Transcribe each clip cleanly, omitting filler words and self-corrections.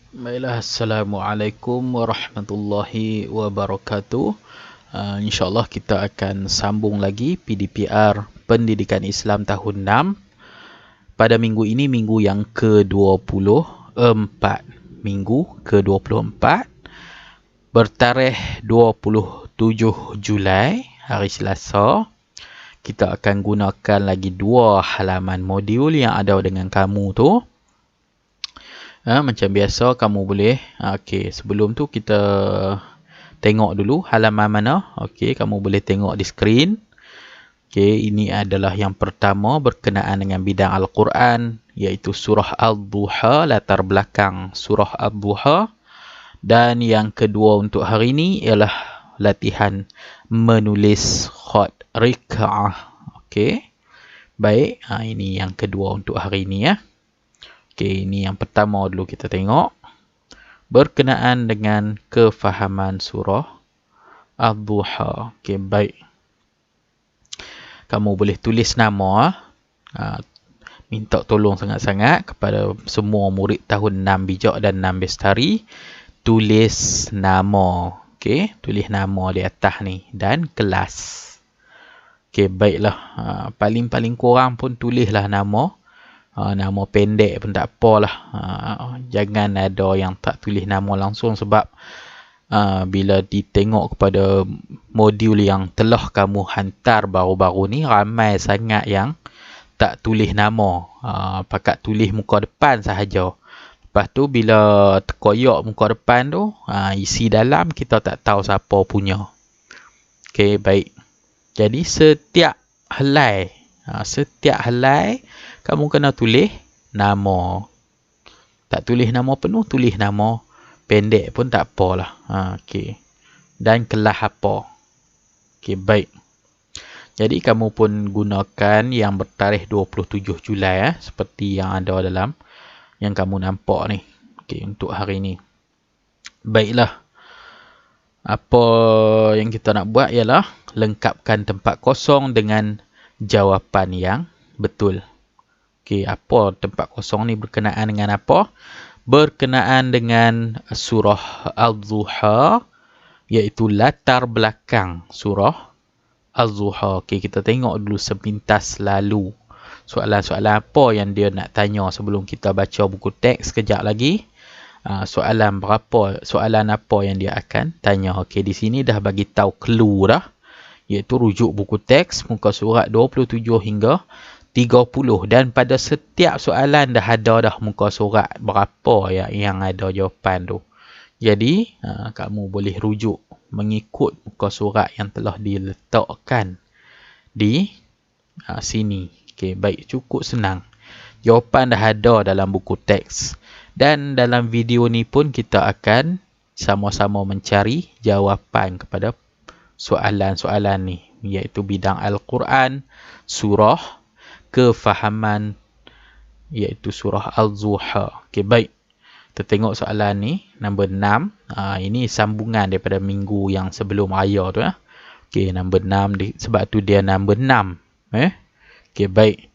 Baiklah, Assalamualaikum warahmatullahi wabarakatuh. InsyaAllah kita akan sambung lagi PDPR Pendidikan Islam tahun 6. Pada minggu ini, minggu yang ke-24. Minggu ke-24 bertarikh 27 Julai, hari Selasa. Kita akan gunakan lagi 2 halaman modul yang ada dengan kamu tu. Macam biasa kamu boleh okey, sebelum tu kita tengok dulu halaman mana. Okey, kamu boleh tengok di skrin. Okey, ini adalah yang pertama berkenaan dengan bidang Al-Quran, iaitu surah Al-Duha, latar belakang surah Al-Duha. Dan yang kedua untuk hari ini ialah latihan menulis khat rika'ah. Okey. Baik, ini yang kedua untuk hari ini ya. Okey, ini yang pertama dulu kita tengok. Berkenaan dengan kefahaman surah Al-Duha. Okey, baik. Kamu boleh tulis nama. Minta tolong sangat-sangat kepada semua murid tahun 6 bijak dan 6 bestari. Tulis nama. Okey, tulis nama di atas ni. Dan kelas. Okey, baiklah. Paling-paling kurang pun tulislah nama. Nama pendek pun tak apalah. Jangan ada yang tak tulis nama langsung sebab bila ditengok kepada modul yang telah kamu hantar baru-baru ni, ramai sangat yang tak tulis nama. Pakat tulis muka depan sahaja. Lepas tu bila terkoyak muka depan tu, isi dalam kita tak tahu siapa punya. Okey, baik. Jadi setiap helai kamu kena tulis nama. Tak tulis nama penuh, tulis nama pendek pun tak apalah. Okey. Dan kelas apa. Okey, baik. Jadi kamu pun gunakan yang bertarikh 27 Julai seperti yang ada dalam yang kamu nampak ni. Okey, untuk hari ni. Baiklah. Apa yang kita nak buat ialah lengkapkan tempat kosong dengan jawapan yang betul. Okey, apa tempat kosong ni berkenaan dengan apa? Berkenaan dengan surah Al-Duha, iaitu latar belakang surah Al-Duha. Okey, kita tengok dulu sepintas lalu soalan-soalan apa yang dia nak tanya sebelum kita baca buku teks sekejap lagi. Soalan apa yang dia akan tanya. Okey, di sini dah bagi tahu clue dah, iaitu rujuk buku teks muka surat 27 hingga 30, dan pada setiap soalan dah ada dah muka surat berapa yang ada jawapan tu. Jadi kamu boleh rujuk mengikut muka surat yang telah diletakkan di sini. Okey, baik, cukup senang. Jawapan dah ada dalam buku teks. Dan dalam video ni pun kita akan sama-sama mencari jawapan kepada soalan-soalan ni, iaitu bidang Al-Quran, surah, kefahaman, iaitu surah Al-Duha. Okey, baik. Kita tengok soalan ni, nombor 6. Ini sambungan daripada minggu yang sebelum raya tu. Okey, nombor 6, sebab tu dia nombor 6. Okey, baik.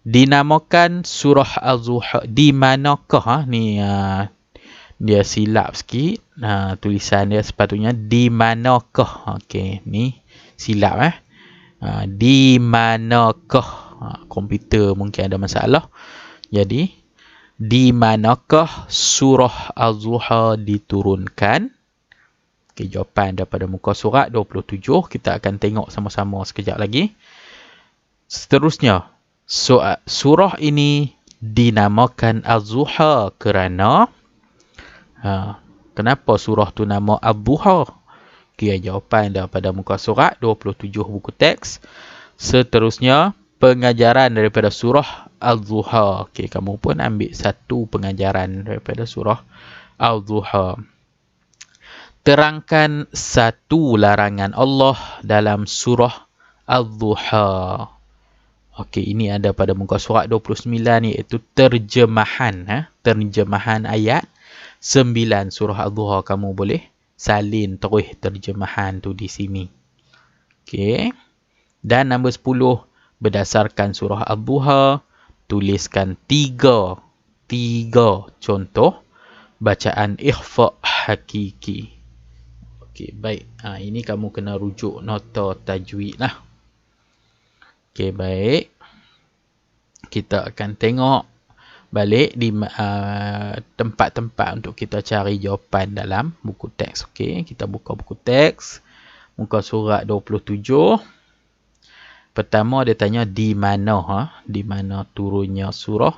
Dinamakan surah Al-Duha di manakah? Ni dia silap sikit. Tulisan dia sepatutnya di manakah. Okey, ni silap di manakah. Komputer mungkin ada masalah. Jadi di manakah surah Al-Duha diturunkan? Okey, jawapan daripada muka surat 27. Kita akan tengok sama-sama sekejap lagi. Seterusnya, surah ini dinamakan Al-Duha kerana kenapa surah tu nama Al-Duha? Okey, jawapan daripada muka surat 27 buku teks. Seterusnya, pengajaran daripada surah Al-Duha. Okey, kamu pun ambil satu pengajaran daripada surah Al-Duha. Terangkan satu larangan Allah dalam surah Al-Duha. Okey, ini ada pada muka surat 29, iaitu terjemahan. Terjemahan ayat 9 surah Al-Duha. Kamu boleh salin terus terjemahan tu di sini. Okey. Dan nombor 10, berdasarkan surah Al-Duha, tuliskan tiga contoh bacaan ikhfa hakiki. Okey, baik. Ini kamu kena rujuk nota tajwid lah. Okey, baik. Kita akan tengok balik di tempat-tempat untuk kita cari jawapan dalam buku teks. Okey, kita buka buku teks. Muka surat 27. Pertama dia tanya di mana di mana turunnya surah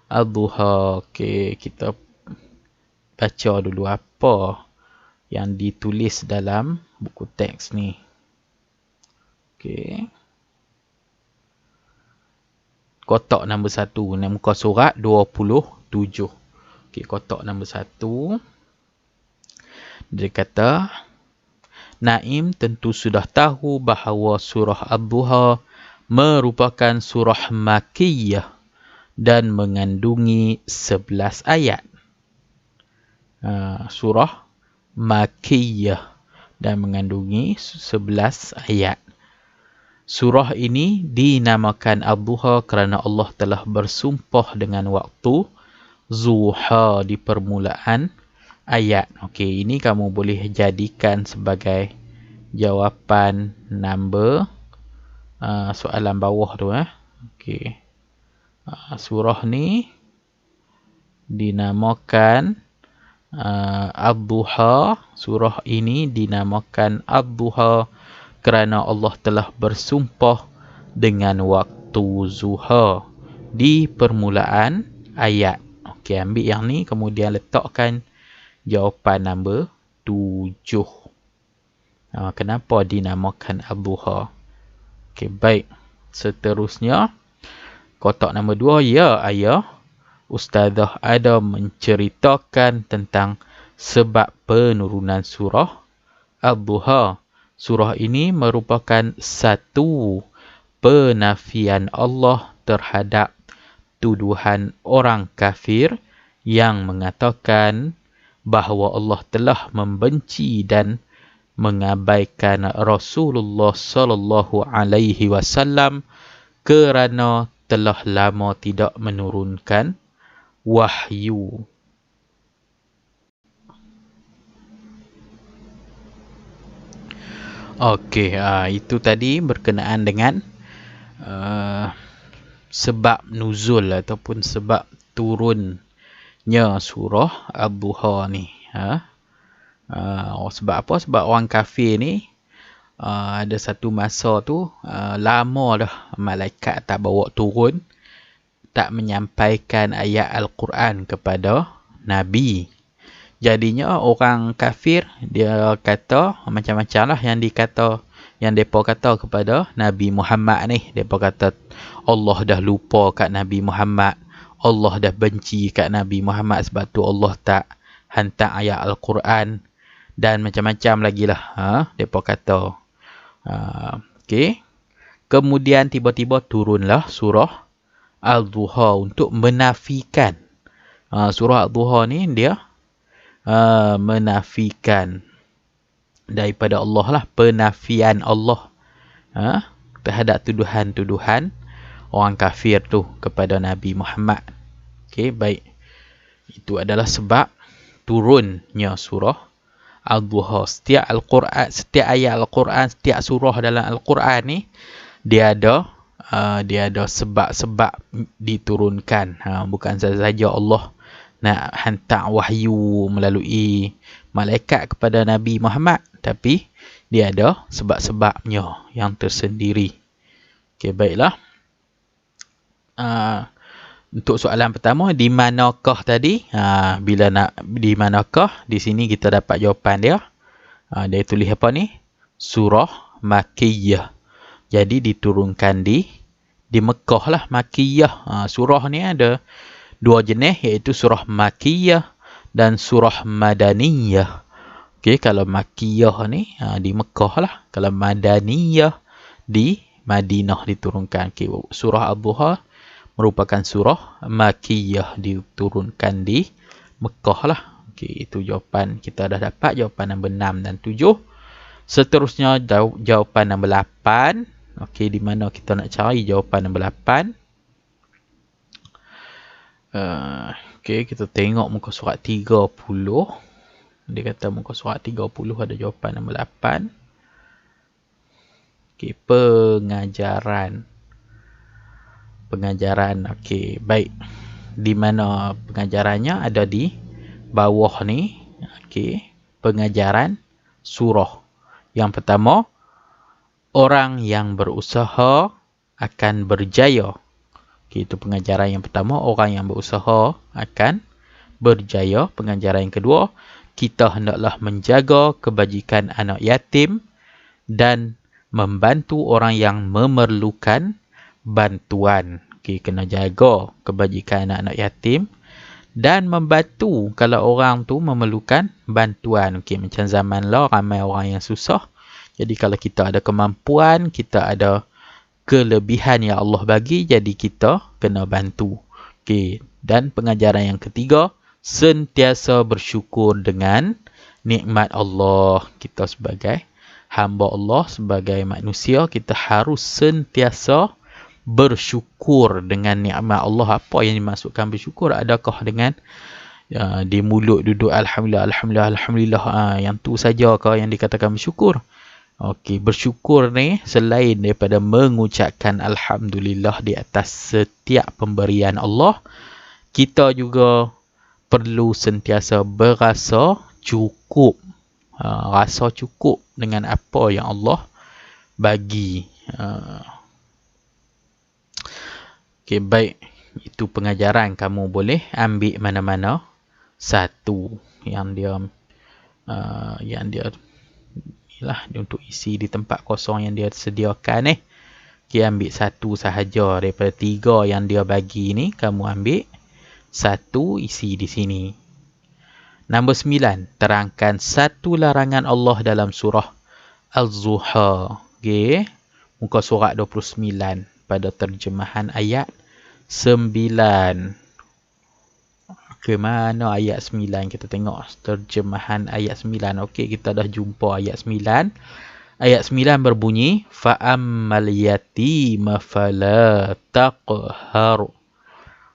Ad-Duha. Okey, kita baca dulu apa yang ditulis dalam buku teks ni. Okey. Kotak nombor 1, muka surat 27. Okey, kotak nombor 1. Dia kata, Naim tentu sudah tahu bahawa surah Ad-Duha merupakan surah Makkiyah dan mengandungi 11 ayat. Surah Makkiyah dan mengandungi 11 ayat. Surah ini dinamakan Ad-Duha kerana Allah telah bersumpah dengan waktu Zuha di permulaan ayat. Okey, ini kamu boleh jadikan sebagai jawapan number soalan bawah tu. Okey. Surah ni dinamakan Ad-Duha. Surah ini dinamakan Ad-Duha kerana Allah telah bersumpah dengan waktu Zuha di permulaan ayat. Okey, ambil yang ni kemudian letakkan jawapan nombor 7. Kenapa dinamakan Ad-Duha? Okey, baik. Seterusnya, kotak nombor 2. Ya, ayah. Ustazah ada menceritakan tentang sebab penurunan surah Ad-Duha. Surah ini merupakan satu penafian Allah terhadap tuduhan orang kafir yang mengatakan bahawa Allah telah membenci dan mengabaikan Rasulullah sallallahu alaihi wasallam kerana telah lama tidak menurunkan wahyu. Okey, itu tadi berkenaan dengan sebab nuzul ataupun sebab turunnya surah Ad-Duha ni. Sebab apa? Sebab orang kafir ni ada satu masa tu lama dah malaikat tak bawa turun, tak menyampaikan ayat Al-Quran kepada Nabi. Jadinya orang kafir dia kata macam-macam lah yang mereka kata kepada Nabi Muhammad ni. Mereka kata Allah dah lupa kat Nabi Muhammad. Allah dah benci kat Nabi Muhammad sebab tu Allah tak hantar ayat Al-Quran. Dan macam-macam lagi lah. Mereka kata. Okay. Kemudian tiba-tiba turunlah surah Al-Duha untuk menafikan. Surah Al-Duha ni dia menafikan daripada Allah lah. Penafian Allah terhadap tuduhan-tuduhan orang kafir tu kepada Nabi Muhammad. Okay, baik. Itu adalah sebab turunnya surah Al-Duha. Setiap ayat Al-Quran, setiap surah dalam Al-Quran ni dia ada sebab-sebab diturunkan. Bukan sahaja Allah nak hantar wahyu melalui malaikat kepada Nabi Muhammad, tapi dia ada sebab-sebabnya yang tersendiri. Okey, baiklah. Untuk soalan pertama, di manakah tadi? Bila nak di manakah? Di sini kita dapat jawapan dia. Dia tulis apa ni? Surah Makkiyah. Jadi diturunkan di Mekah lah, Makkiyah. Surah ni ada dua jenis, iaitu surah Makkiyah dan surah Madaniyah. Okey, kalau Makkiyah ni di Mekah lah. Kalau Madaniyah di Madinah diturunkan. Okey, surah Ad-Duha merupakan surah Makkiyah, diturunkan di Mekah lah. Okey, itu jawapan. Kita dah dapat jawapan nombor 6 dan 7. Seterusnya jawapan nombor 8. Okey, di mana kita nak cari jawapan nombor 8? Okey, kita tengok muka surat 30. Dia kata muka surat 30 ada jawapan nombor 8. Okey, pengajaran. Okey, baik. Di mana pengajarannya ada di bawah ni. Okey, pengajaran surah. Yang pertama, orang yang berusaha akan berjaya. Okey, itu pengajaran yang pertama, orang yang berusaha akan berjaya. Pengajaran yang kedua, kita hendaklah menjaga kebajikan anak yatim dan membantu orang yang memerlukan bantuan. Okey, kena jaga kebajikan anak-anak yatim dan membantu kalau orang tu memerlukan bantuan. Okey, macam zaman lah ramai orang yang susah. Jadi kalau kita ada kemampuan, kita ada kelebihan yang Allah bagi, jadi kita kena bantu. Okey, dan pengajaran yang ketiga, sentiasa bersyukur dengan nikmat Allah. Kita sebagai hamba Allah, sebagai manusia, kita harus sentiasa bersyukur dengan nikmat Allah. Apa yang dimaksudkan bersyukur? Adakah dengan di mulut duduk Alhamdulillah, Alhamdulillah, Alhamdulillah, yang tu saja ke yang dikatakan bersyukur? Okey, bersyukur ni selain daripada mengucapkan Alhamdulillah di atas setiap pemberian Allah, kita juga perlu sentiasa berasa cukup. Rasa cukup dengan apa yang Allah bagi. Okey, baik. Itu pengajaran, kamu boleh ambil mana-mana satu yang dia ialah untuk isi di tempat kosong yang dia sediakan ni. Okey, ambil satu sahaja daripada 3 yang dia bagi ni, kamu ambil satu, isi di sini. Nombor 9, terangkan satu larangan Allah dalam surah Az-Zuha. Okey, muka surat 29 pada terjemahan ayat 9. Ke mana ayat 9? Kita tengok terjemahan ayat 9. Okey, kita dah jumpa ayat 9. Ayat 9 berbunyi, fa'ammal yatima fala taqhar.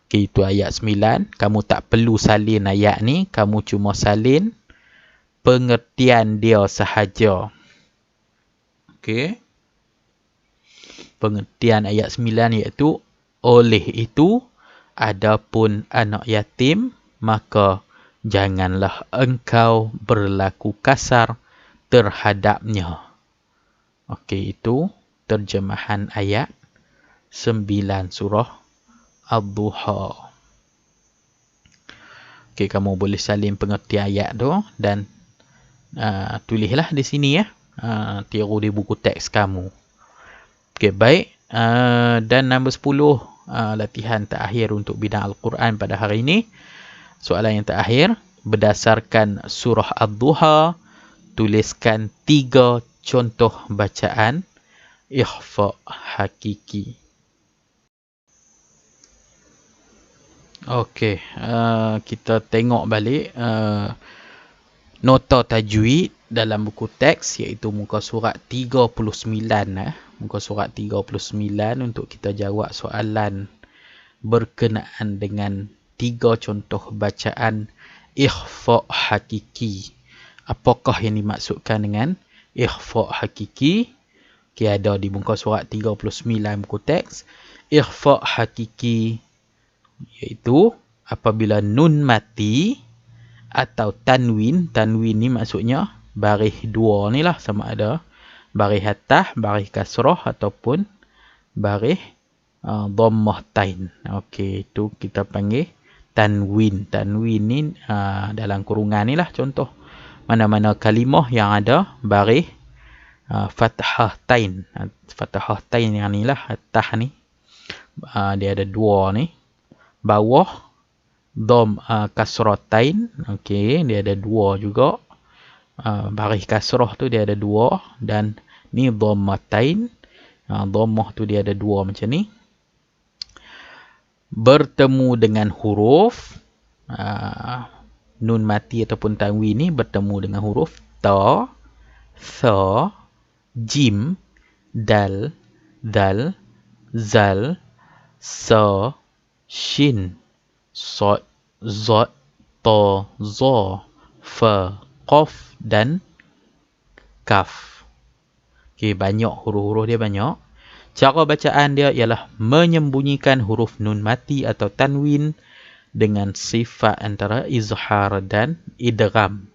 Okey, itu ayat 9. Kamu tak perlu salin ayat ni, kamu cuma salin pengertian dia sahaja. Okey. Pengertian ayat 9 iaitu, oleh itu, adapun anak yatim, maka janganlah engkau berlaku kasar terhadapnya. Okey, itu terjemahan ayat 9 surah Ad-Duha. Okey, kamu boleh salin pengertian ayat tu dan tulislah di sini ya. Tiru di buku teks kamu. Okey, baik. Dan nombor 10, latihan terakhir untuk bidang Al-Quran pada hari ini. Soalan yang terakhir, berdasarkan surah Ad-Duha, tuliskan 3 contoh bacaan ikhfa hakiki. Okey, kita tengok balik nota tajwid dalam buku teks, iaitu muka surat 39. Muka surat 39 untuk kita jawab soalan berkenaan dengan 3 contoh bacaan ikhfa hakiki. Apakah yang dimaksudkan dengan ikhfa hakiki? Okay, ada di muka surat 39 buku teks. Ikhfa hakiki iaitu apabila nun mati atau tanwin. Tanwin ni maksudnya baris 2 ni lah, sama ada baris atas, baris kasrah ataupun baris dhammah tain. Okey, itu kita panggil tanwin. Tanwin ni dalam kurungan ni lah contoh. Mana-mana kalimah yang ada baris fathah tain. Fathah tain yang ni lah, atas ni. Dia ada 2 ni. Bawah kasrah tain. Okey, dia ada 2 juga. Baris kasrah tu dia ada 2. Dan ni dhammah tain. Dhammah tu dia ada 2 macam ni. Bertemu dengan huruf nun mati ataupun tanwin ni bertemu dengan huruf ta, tha, jim, dal, dal, zal, sa, shin, sad, zot, to, zo, fa, qaf dan kaf. Okey, banyak huruf-huruf dia banyak. Cara bacaan dia ialah menyembunyikan huruf nun mati atau tanwin dengan sifat antara izhar dan idgham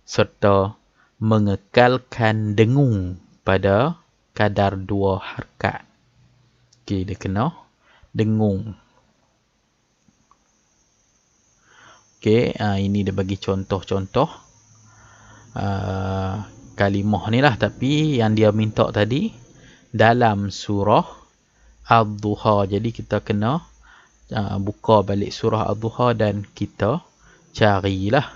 serta mengekalkan dengung pada kadar 2 harakat. Okey, dia kena dengung. Okey, ini dia bagi contoh-contoh kalimah ni lah, tapi yang dia minta tadi dalam surah Ad-Duha. Jadi kita kena buka balik surah Ad-Duha dan kita carilah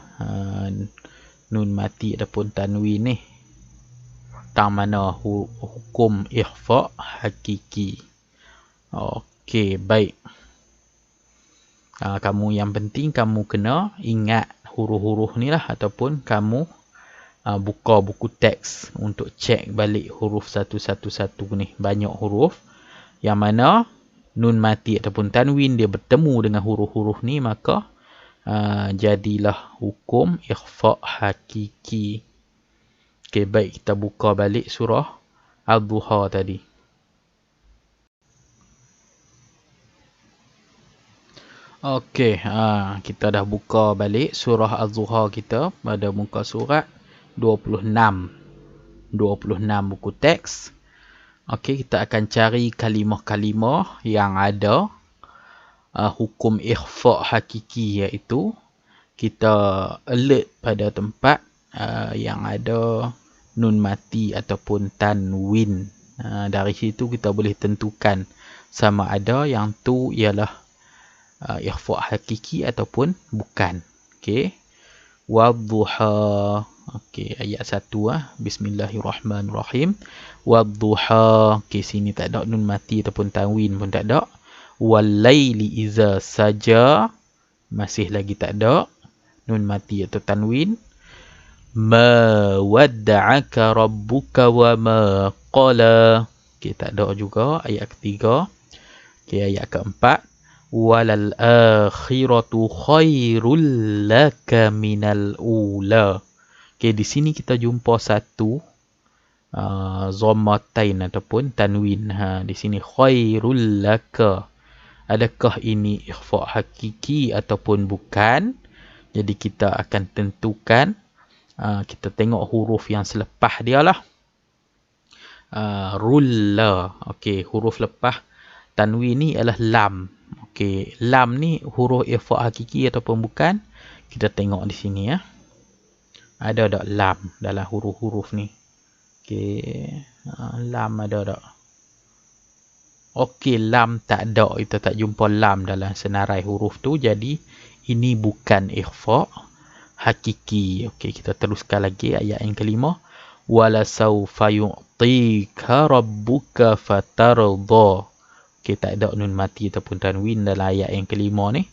nun mati ataupun tanwin ni. Tang mana hukum ikhfa hakiki. Okey, baik. Kamu yang penting kamu kena ingat huruf-huruf ni lah, ataupun kamu buka buku teks untuk cek balik huruf satu-satu ni. Banyak huruf yang mana nun mati ataupun tanwin dia bertemu dengan huruf-huruf ni, maka jadilah hukum ikhfa hakiki. Okey, baik, kita buka balik surah Ad-Duha tadi. Okey, kita dah buka balik surah Az-Zuha kita pada muka surat 26 buku teks. Okey, kita akan cari kalimah-kalimah yang ada hukum ikhfa hakiki, iaitu kita alert pada tempat yang ada nun mati ataupun tanwin. Dari situ kita boleh tentukan sama ada yang tu ialah ikhfa hakiki ataupun bukan. Okey. Wadduha. Okey, ayat 1 Bismillahirrahmanirrahim. Wadduha. Okey, sini tak ada nun mati ataupun tanwin pun tak ada. Walaili iza saja. Masih lagi tak ada nun mati atau tanwin. Ma wadda'aka rabbuka wa ma qala. Okey, tak ada juga ayat ketiga. Okey, ayat keempat. Walal akhiratu khairul laka minal ula. Okey, di sini kita jumpa satu dhammatain ataupun tanwin. Di sini khairul laka. Adakah ini ikhfa hakiki ataupun bukan? Jadi kita akan tentukan, kita tengok huruf yang selepas dia lah. Rulla. Okey, huruf lepas tanwin ni ialah lam. Okey, lam ni huruf ikhfa hakiki ataupun bukan? Kita tengok di sini ya. Ada tak lam dalam huruf-huruf ni? Okey, lam ada tak? Okey, lam tak ada. Kita tak jumpa lam dalam senarai huruf tu. Jadi ini bukan ikhfa hakiki. Okey, kita teruskan lagi ayat yang kelima. Wala sawfa yu'tika rabbuka fatardha. Okey, tak ada nun mati ataupun tanwin dalam ayat yang kelima ni.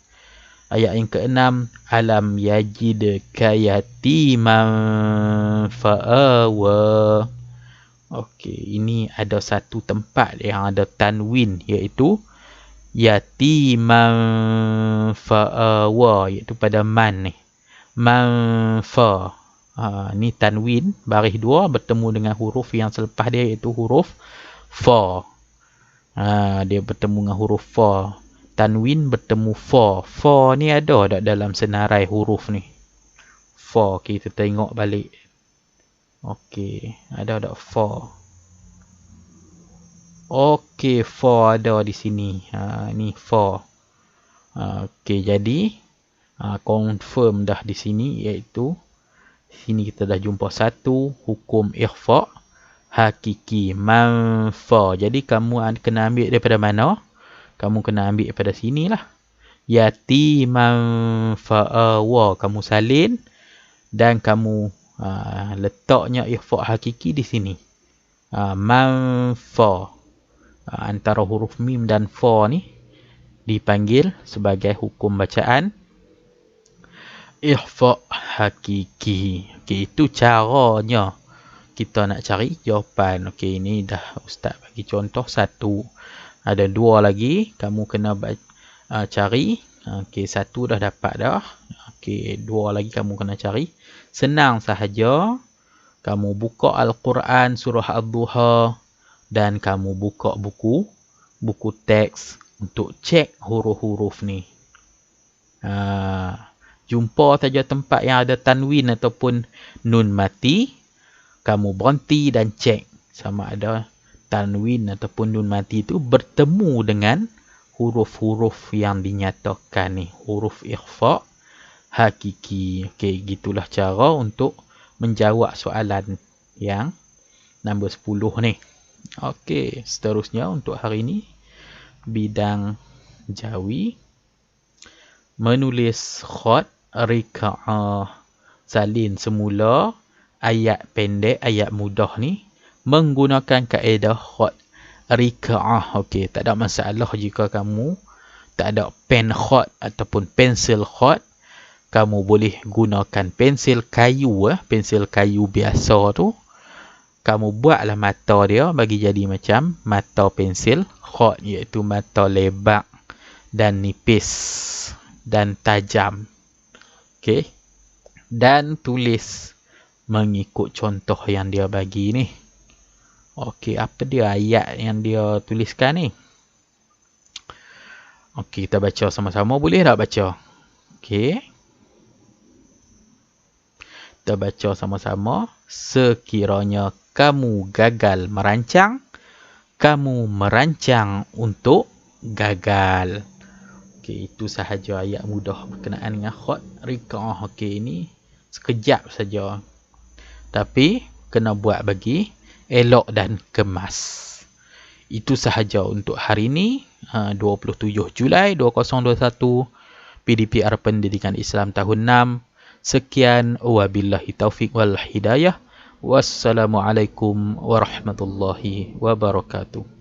Ayat yang keenam, alam yajidka yatiman fa'awa. Okey, ini ada satu tempat yang ada tanwin, iaitu yatiman fa'awa, iaitu pada man ni. Man fa. Ni tanwin baris 2 bertemu dengan huruf yang selepas dia, iaitu huruf fa. Dia bertemu dengan huruf fa. Tanwin bertemu fa. Fa ni ada tak dalam senarai huruf ni? Fa. Okay, kita tengok balik. Okey, ada tak fa? Okey, fa ada di sini. Ni fa. Okey, jadi confirm dah di sini, iaitu sini kita dah jumpa satu hukum ikhfa hakiki, man fa. Jadi kamu kena ambil daripada mana? Kamu kena ambil daripada sinilah. Yatiman fa'awa. Kamu salin dan kamu letaknya ikhfa hakiki di sini. Man fa. Antara huruf mim dan fa ni dipanggil sebagai hukum bacaan ikhfa hakiki. Okey, itu caranya kita nak cari jawapan. Okey, ini dah ustaz bagi contoh satu. Ada dua lagi. Kamu kena cari Okey, satu dah dapat dah. Okey, dua lagi kamu kena cari. Senang sahaja. Kamu buka Al-Quran surah Ad-Duha dan kamu buka buku teks untuk cek huruf-huruf ni. Jumpa saja tempat yang ada tanwin ataupun nun mati, kamu berhenti dan cek sama ada tanwin ataupun nun mati itu bertemu dengan huruf-huruf yang dinyatakan ni, huruf ikhfa hakiki. Okey, gitulah cara untuk menjawab soalan yang nombor 10 ni. Okey, seterusnya untuk hari ini bidang jawi, menulis khat rika'ah. Salin semula ayat pendek, ayat mudah ni menggunakan kaedah khat rika'ah. Okey, tak ada masalah jika kamu tak ada pen khat ataupun pensil khat. Kamu boleh gunakan pensil kayu, pensil kayu biasa tu. Kamu buatlah mata dia bagi jadi macam mata pensil khat, iaitu mata lebar dan nipis dan tajam. Okey. Dan tulis mengikut contoh yang dia bagi ni. Okey, apa dia ayat yang dia tuliskan ni? Okey, kita baca sama-sama. Boleh tak baca? Okey. Kita baca sama-sama. Sekiranya kamu gagal merancang, kamu merancang untuk gagal. Okey, itu sahaja ayat mudah berkenaan dengan khat rika'ah. Okey, ini sekejap saja. Tapi kena buat bagi elok dan kemas. Itu sahaja untuk hari ini, 27 Julai 2021, PDPR Pendidikan Islam tahun 6. Sekian, wabillahi taufiq wal hidayah. Wassalamualaikum warahmatullahi wabarakatuh.